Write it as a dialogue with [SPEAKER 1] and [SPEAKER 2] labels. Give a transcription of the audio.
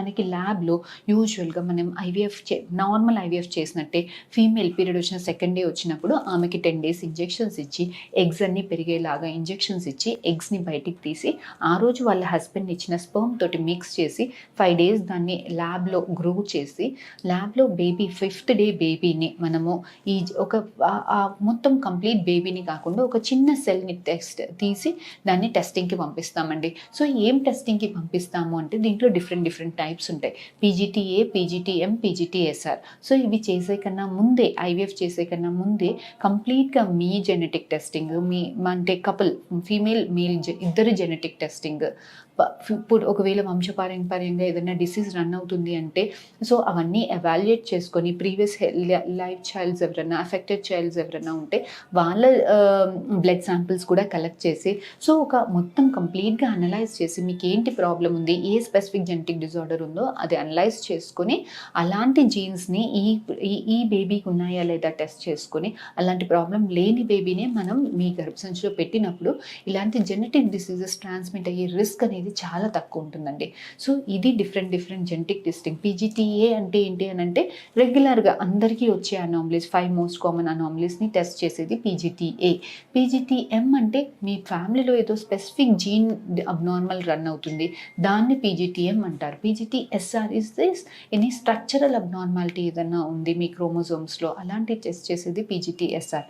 [SPEAKER 1] మనకి ల్యాబ్లో యూజువల్గా మనం నార్మల్ ఐవీఎఫ్ చేసినట్టే ఫీమేల్ పీరియడ్ వచ్చిన సెకండ్ డే వచ్చినప్పుడు ఆమెకి 10 days ఇంజెక్షన్స్ ఇచ్చి ఎగ్స్ అన్నీ పెరిగేలాగా ఇంజెక్షన్స్ ఇచ్చి ఎగ్స్ని బయటికి తీసి ఆ రోజు వాళ్ళ హస్బెండ్ ఇచ్చిన స్పర్మ్ తోటి మిక్స్ చేసి 5 days దాన్ని ల్యాబ్లో గ్రో చేసి ల్యాబ్లో బేబీ 5th day బేబీని మనము ఈ ఒక మొత్తం కంప్లీట్ బేబీని కాకుండా ఒక చిన్న సెల్ని తీసి దాన్ని టెస్టింగ్కి పంపిస్తామండి. సో ఏం టెస్టింగ్కి పంపిస్తాము అంటే దీంట్లో డిఫరెంట్ టైప్స్ ఉంటాయి. PGTA, PGT-M, పీజీటీఎస్ఆర్. సో ఇవి చేసే కన్నా ముందే ఐవీఎఫ్ చేసే కన్నా ముందే కంప్లీట్గా మీ జెనెటిక్ టెస్టింగ్, మీ అంటే కపుల్ ఫీమేల్ మేల్ ఇద్దరు జెనెటిక్ టెస్టింగ్, ఇప్పుడు ఒకవేళ వంశపారంపర్యంగా ఏదైనా డిసీజ్ రన్ అవుతుంది అంటే సో అవన్నీ ఎవాల్యుయేట్ చేసుకొని ప్రీవియస్ లైఫ్ చైల్డ్స్ ఎవరైనా అఫెక్టెడ్ చైల్డ్స్ ఎవరైనా ఉంటే వాళ్ళ బ్లడ్ శాంపిల్స్ కూడా కలెక్ట్ చేసి సో ఒక మొత్తం కంప్లీట్గా అనలైజ్ చేసి మీకు ఏంటి ప్రాబ్లం ఉంది, ఏ స్పెసిఫిక్ జెనెటిక్ డిజార్డర్ ఉందో అది అనలైజ్ చేసుకొని అలాంటి జీన్స్ని ఈ బేబీకి ఉన్నాయా లేదా టెస్ట్ చేసుకొని అలాంటి ప్రాబ్లం లేని బేబీనే మనం మీ గర్భసంచిలో పెట్టినప్పుడు ఇలాంటి జెనెటిక్ డిసీజెస్ ట్రాన్స్మిట్ అయ్యే రిస్క్ అనేది చాలా తక్కువ ఉంటుందండి. సో ఇది డిఫరెంట్ జెనెటిక్ టెస్టింగ్. పీజీటీఏ అంటే ఏంటి అని అంటే రెగ్యులర్గా అందరికీ వచ్చే అనామలీస్ 5 most కామన్ అనామలీస్ని టెస్ట్ చేసేది పీజీటీఏ. పీజీటీఎం అంటే మీ ఫ్యామిలీలో ఏదో స్పెసిఫిక్ జీన్ అబ్నార్మల్ రన్ అవుతుంది, దాన్ని పీజీటీఎం అంటారు. పీజీటీఎస్ఆర్ is this any structural abnormality ఏదైనా ఉంది మీ క్రోమోజోమ్స్లో అలాంటి టెస్ట్ చేసేది పీజీటీఎస్ఆర్.